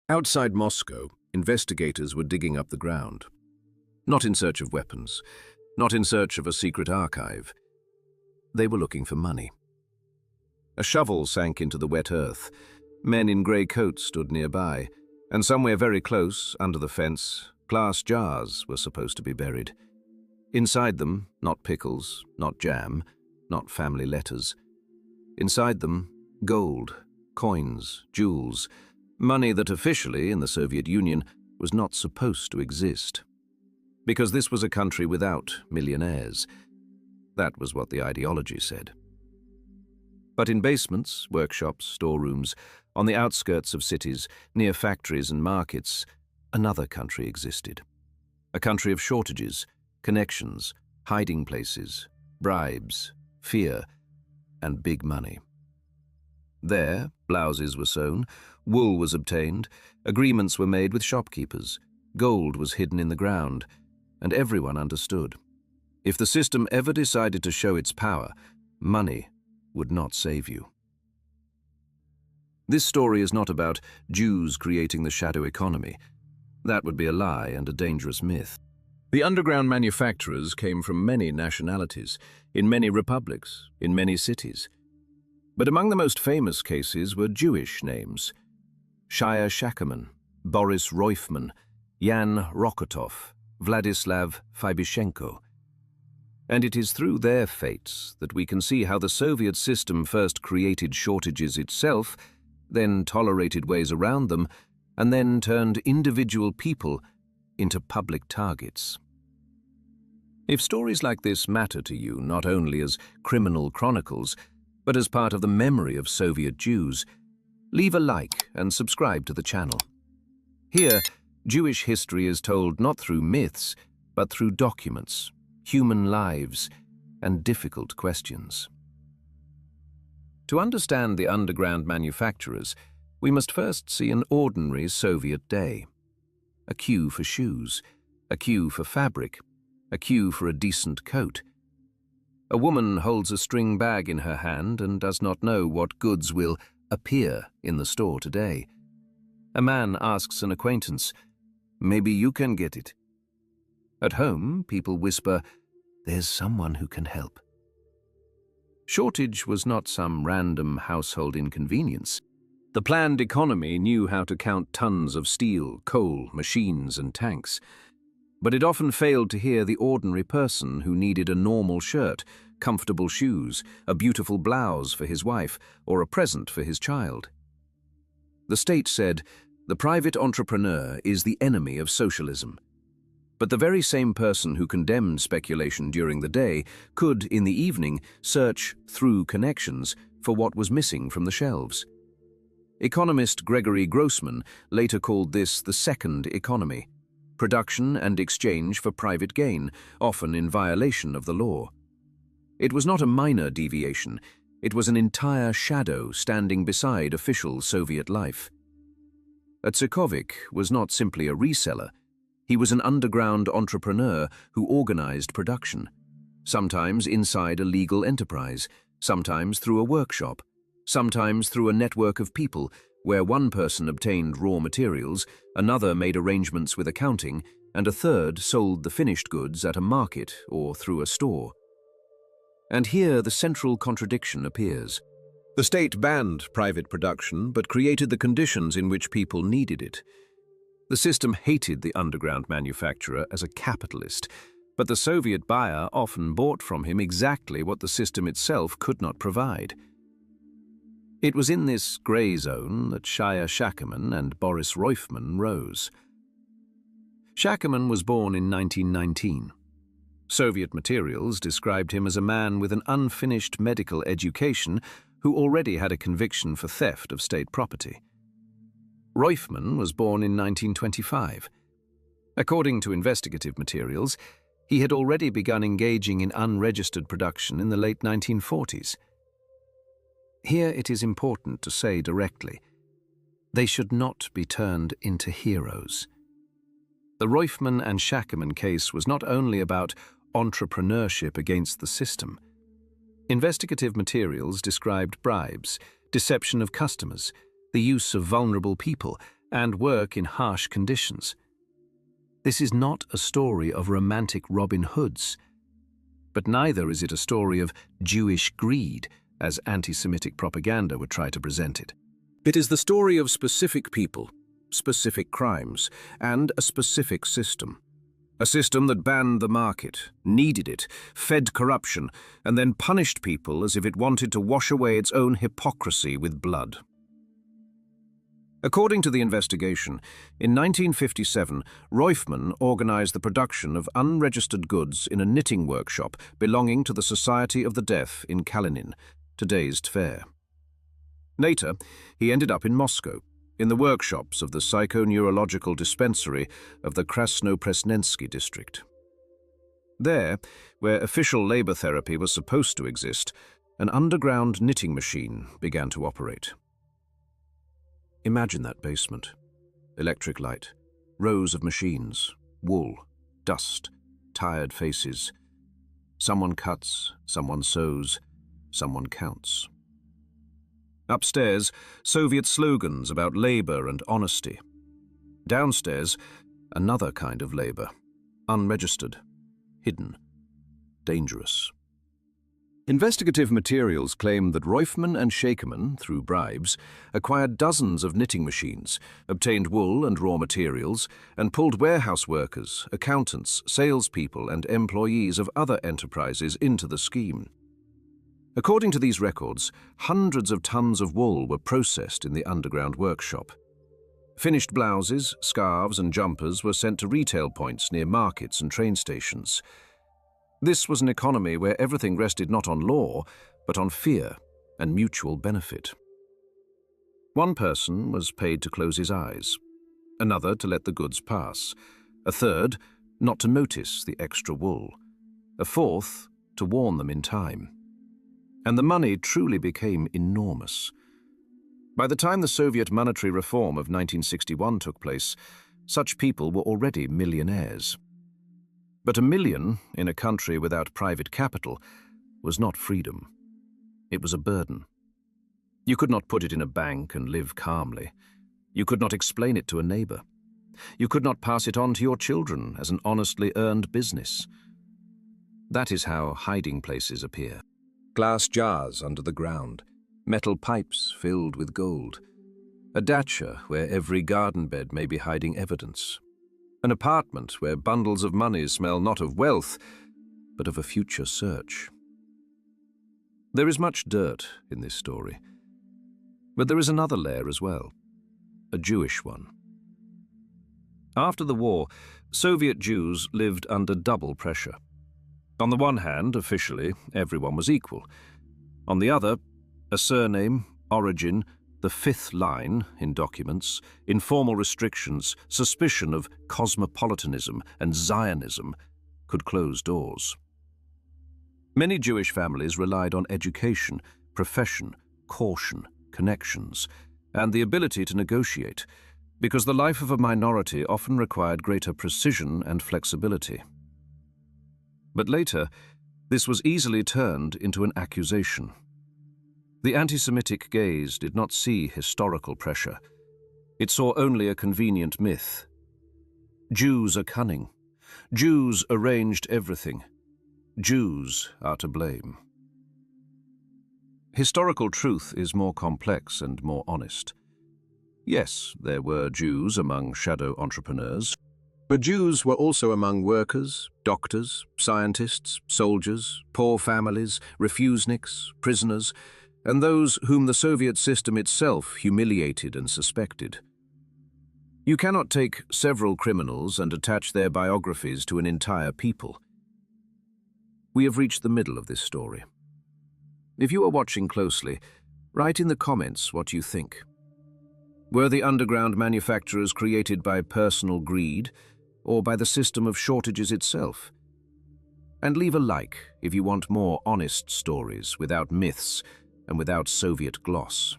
Outside Moscow, investigators were digging up the ground. Not in search of weapons, not in search of a secret archive. They were looking for money. A shovel sank into the wet earth. Men in grey coats stood nearby, and somewhere very close, under the fence, glass jars were supposed to be buried. Inside them, not pickles, not jam, not family letters. Inside them, gold, coins, jewels, money that officially, in the Soviet Union, was not supposed to exist. Because this was a country without millionaires. That was what the ideology said. But in basements, workshops, storerooms, on the outskirts of cities, near factories and markets, another country existed. A country of shortages, connections, hiding places, bribes, fear, and big money. There, blouses were sewn, wool was obtained, agreements were made with shopkeepers, gold was hidden in the ground, and everyone understood. If the system ever decided to show its power, money would not save you. This story is not about Jews creating the shadow economy. That would be a lie and a dangerous myth. The underground manufacturers came from many nationalities, in many republics, in many cities. But among the most famous cases were Jewish names: Shaya Shakerman, Boris Roifman, Yan Rokotov, Vladislav Fibyshenko. And it is through their fates that we can see how the Soviet system first created shortages itself, then tolerated ways around them, and then turned individual people into public targets. If stories like this matter to you not only as criminal chronicles, but as part of the memory of Soviet Jews, leave a like and subscribe to the channel. Here, Jewish history is told not through myths, but through documents, human lives, and difficult questions. To understand the underground manufacturers, we must first see an ordinary Soviet day. A queue for shoes, a queue for fabric, a queue for a decent coat. A woman holds a string bag in her hand and does not know what goods will appear in the store today. A man asks an acquaintance, "Maybe you can get it." At home, people whisper, "There's someone who can help." Shortage was not some random household inconvenience. The planned economy knew how to count tons of steel, coal, machines, and tanks. But it often failed to hear the ordinary person who needed a normal shirt, comfortable shoes, a beautiful blouse for his wife, or a present for his child. The state said, the private entrepreneur is the enemy of socialism. But the very same person who condemned speculation during the day could, in the evening, search through connections for what was missing from the shelves. Economist Gregory Grossman later called this the second economy: production and exchange for private gain, often in violation of the law. It was not a minor deviation, it was an entire shadow standing beside official Soviet life. Tsukovik was not simply a reseller, he was an underground entrepreneur who organized production, sometimes inside a legal enterprise, sometimes through a workshop, sometimes through a network of people where one person obtained raw materials, another made arrangements with accounting, and a third sold the finished goods at a market or through a store. And here the central contradiction appears. The state banned private production, but created the conditions in which people needed it. The system hated the underground manufacturer as a capitalist, but the Soviet buyer often bought from him exactly what the system itself could not provide. It was in this grey zone that Shaya Shakerman and Boris Roifman rose. Shakerman was born in 1919. Soviet materials described him as a man with an unfinished medical education who already had a conviction for theft of state property. Roifman was born in 1925. According to investigative materials, he had already begun engaging in unregistered production in the late 1940s. Here it is important to say directly, they should not be turned into heroes. The Roifman and Shakerman case was not only about entrepreneurship against the system. Investigative materials described bribes, deception of customers, the use of vulnerable people, and work in harsh conditions. This is not a story of romantic Robin Hoods, but neither is it a story of Jewish greed, as anti-Semitic propaganda would try to present it. It is the story of specific people, specific crimes, and a specific system. A system that banned the market, kneaded it, fed corruption, and then punished people as if it wanted to wash away its own hypocrisy with blood. According to the investigation, in 1957, Roifman organized the production of unregistered goods in a knitting workshop belonging to the Society of the Deaf in Kalinin, today's Tver. Later, he ended up in Moscow, in the workshops of the psychoneurological dispensary of the Krasnopresnensky district. There, where official labor therapy was supposed to exist, an underground knitting machine began to operate. Imagine that basement. Electric light, rows of machines, wool, dust, tired faces. Someone cuts, someone sews, someone counts. Upstairs, Soviet slogans about labor and honesty. Downstairs, another kind of labor, unregistered, hidden, dangerous. Investigative materials claim that Roifman and Shakerman, through bribes, acquired dozens of knitting machines, obtained wool and raw materials, and pulled warehouse workers, accountants, salespeople, and employees of other enterprises into the scheme. According to these records, hundreds of tons of wool were processed in the underground workshop. Finished blouses, scarves, and jumpers were sent to retail points near markets and train stations. This was an economy where everything rested not on law, but on fear and mutual benefit. One person was paid to close his eyes, another to let the goods pass, a third not to notice the extra wool, a fourth to warn them in time. And the money truly became enormous. By the time the Soviet monetary reform of 1961 took place, such people were already millionaires. But a million in a country without private capital was not freedom. It was a burden. You could not put it in a bank and live calmly. You could not explain it to a neighbor. You could not pass it on to your children as an honestly earned business. That is how hiding places appear. Glass jars under the ground, metal pipes filled with gold, a dacha where every garden bed may be hiding evidence, an apartment where bundles of money smell not of wealth, but of a future search. There is much dirt in this story, but there is another layer as well, a Jewish one. After the war, Soviet Jews lived under double pressure. On the one hand, officially, everyone was equal. On the other, a surname, origin, the fifth line in documents, informal restrictions, suspicion of cosmopolitanism and Zionism could close doors. Many Jewish families relied on education, profession, caution, connections, and the ability to negotiate, because the life of a minority often required greater precision and flexibility. But later, this was easily turned into an accusation. The anti-Semitic gaze did not see historical pressure. It saw only a convenient myth. Jews are cunning. Jews arranged everything. Jews are to blame. Historical truth is more complex and more honest. Yes, there were Jews among shadow entrepreneurs, but Jews were also among workers, doctors, scientists, soldiers, poor families, refuseniks, prisoners, and those whom the Soviet system itself humiliated and suspected. You cannot take several criminals and attach their biographies to an entire people. We have reached the middle of this story. If you are watching closely, write in the comments what you think. Were the underground manufacturers created by personal greed, or by the system of shortages itself? And leave a like if you want more honest stories without myths and without Soviet gloss.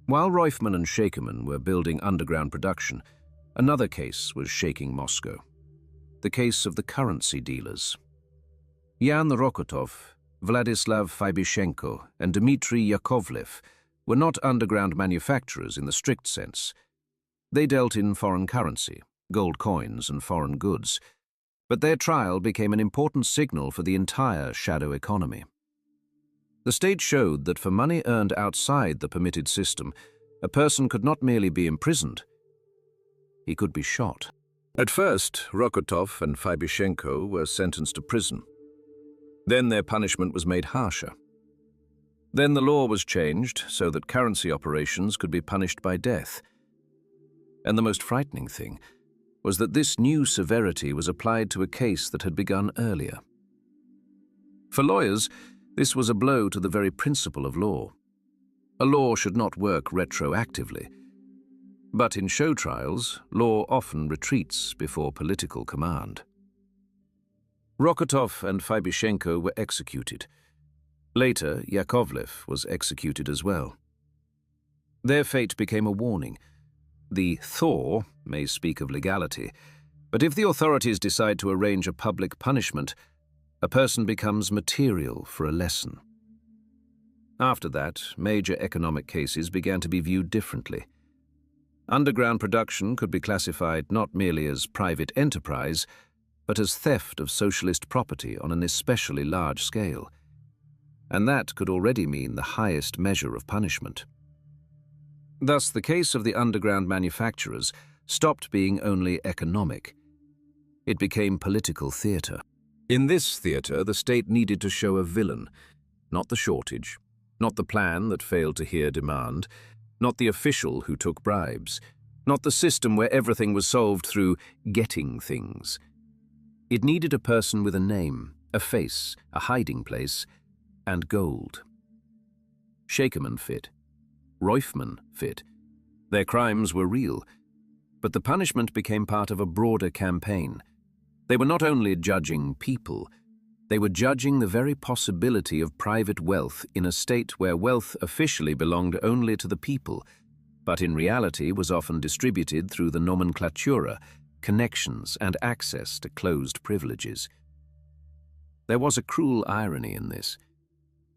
While Roifman and Shakerman were building underground production, another case was shaking Moscow. The case of the currency dealers. Yan Rokotov, Vladislav Fibyshenko, and Dmitry Yakovlev were not underground manufacturers in the strict sense. They dealt in foreign currency, gold coins and foreign goods, but their trial became an important signal for the entire shadow economy. The state showed that for money earned outside the permitted system, a person could not merely be imprisoned, he could be shot. At first, Rokotov and Fabyshenko were sentenced to prison. Then their punishment was made harsher. Then the law was changed so that currency operations could be punished by death. And the most frightening thing was that this new severity was applied to a case that had begun earlier. For lawyers, this was a blow to the very principle of law. A law should not work retroactively. But in show trials, law often retreats before political command. Rokotov and Fabyshenko were executed. Later, Yakovlev was executed as well. Their fate became a warning. The thaw may speak of legality, but if the authorities decide to arrange a public punishment, a person becomes material for a lesson. After that, major economic cases began to be viewed differently. Underground production could be classified not merely as private enterprise, but as theft of socialist property on an especially large scale. And that could already mean the highest measure of punishment. Thus, the case of the underground manufacturers stopped being only economic. It became political theatre. In this theatre, the state needed to show a villain, not the shortage, not the plan that failed to hear demand, not the official who took bribes, not the system where everything was solved through getting things. It needed a person with a name, a face, a hiding place, and gold. Shakerman fit. Roifman fit. Their crimes were real, but the punishment became part of a broader campaign. They were not only judging people, they were judging the very possibility of private wealth in a state where wealth officially belonged only to the people, but in reality was often distributed through the nomenclatura, connections, and access to closed privileges. There was a cruel irony in this.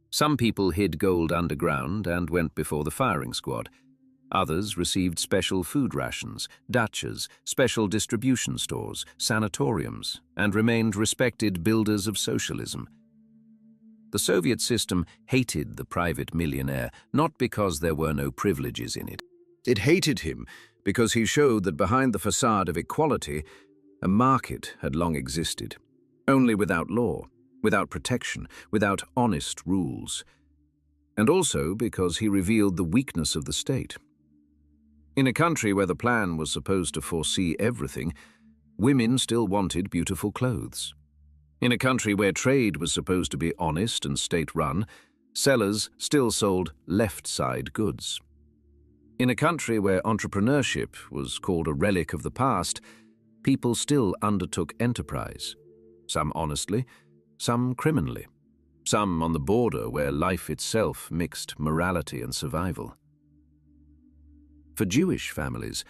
Some people hid gold underground and went before the firing squad. Others received special food rations, dachas, special distribution stores, sanatoriums, and remained respected builders of socialism. The Soviet system hated the private millionaire not because there were no privileges in it. It hated him because he showed that behind the facade of equality, a market had long existed, only without law, without protection, without honest rules. And also because he revealed the weakness of the state. In a country where the plan was supposed to foresee everything, women still wanted beautiful clothes. In a country where trade was supposed to be honest and state-run, sellers still sold left-side goods. In a country where entrepreneurship was called a relic of the past, people still undertook enterprise, some honestly, some criminally, some on the border where life itself mixed morality and survival. For Jewish families,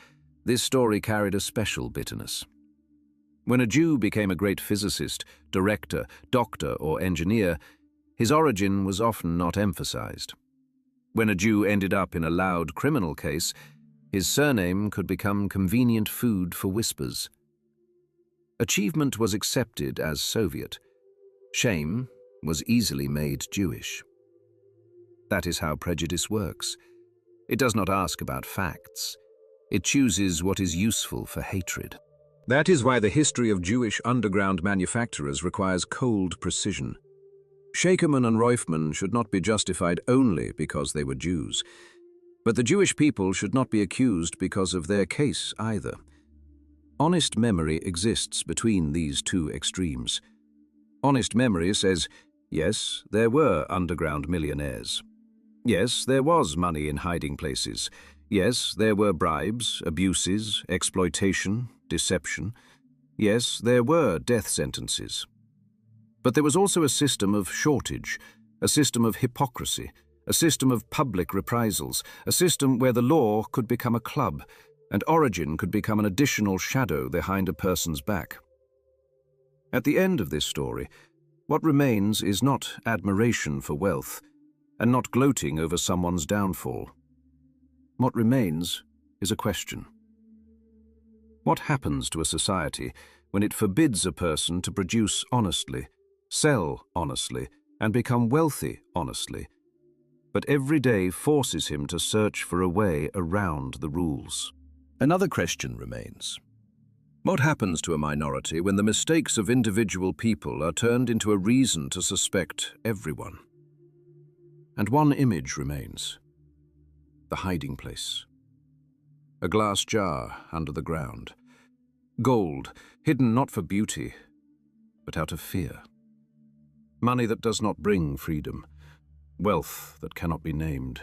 this story carried a special bitterness. When a Jew became a great physicist, director, doctor, or engineer, his origin was often not emphasized. When a Jew ended up in a loud criminal case, his surname could become convenient food for whispers. Achievement was accepted as Soviet. Shame was easily made Jewish. That is how prejudice works. It does not ask about facts. It chooses what is useful for hatred. That is why the history of Jewish underground manufacturers requires cold precision. Shakerman and Roifman should not be justified only because they were Jews. But the Jewish people should not be accused because of their case either. Honest memory exists between these two extremes. Honest memory says, yes, there were underground millionaires. Yes, there was money in hiding places. Yes, there were bribes, abuses, exploitation, deception. Yes, there were death sentences. But there was also a system of shortage, a system of hypocrisy, a system of public reprisals, a system where the law could become a club, and origin could become an additional shadow behind a person's back. At the end of this story, what remains is not admiration for wealth, and not gloating over someone's downfall. What remains is a question. What happens to a society when it forbids a person to produce honestly, sell honestly, and become wealthy honestly, but every day forces him to search for a way around the rules? Another question remains. What happens to a minority when the mistakes of individual people are turned into a reason to suspect everyone? And one image remains: the hiding place. A glass jar under the ground. Gold, hidden not for beauty, but out of fear. Money that does not bring freedom. Wealth that cannot be named.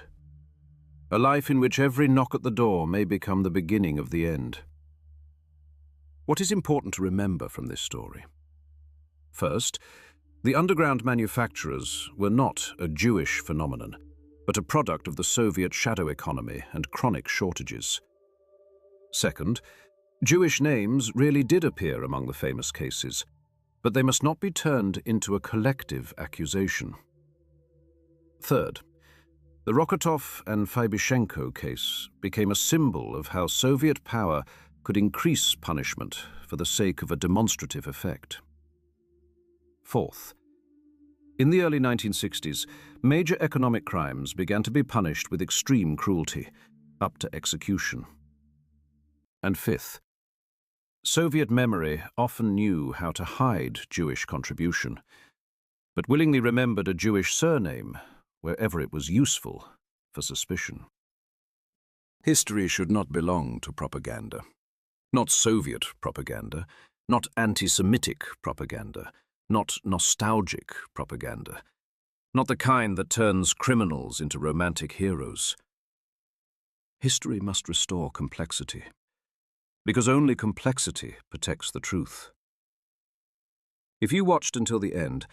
A life in which every knock at the door may become the beginning of the end. What is important to remember from this story? First, the underground manufacturers were not a Jewish phenomenon, but a product of the Soviet shadow economy and chronic shortages. Second, Jewish names really did appear among the famous cases, but they must not be turned into a collective accusation. Third, the Rokotov and Fabyshenko case became a symbol of how Soviet power could increase punishment for the sake of a demonstrative effect. Fourth, in the early 1960s, major economic crimes began to be punished with extreme cruelty, up to execution. And fifth, Soviet memory often knew how to hide Jewish contribution, but willingly remembered a Jewish surname wherever it was useful for suspicion. History should not belong to propaganda. Not Soviet propaganda, not anti-Semitic propaganda, not nostalgic propaganda, not the kind that turns criminals into romantic heroes. History must restore complexity, because only complexity protects the truth. If you watched until the end,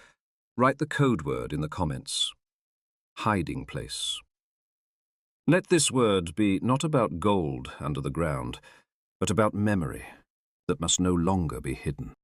write the code word in the comments: hiding place. Let this word be not about gold under the ground, but about memory that must no longer be hidden.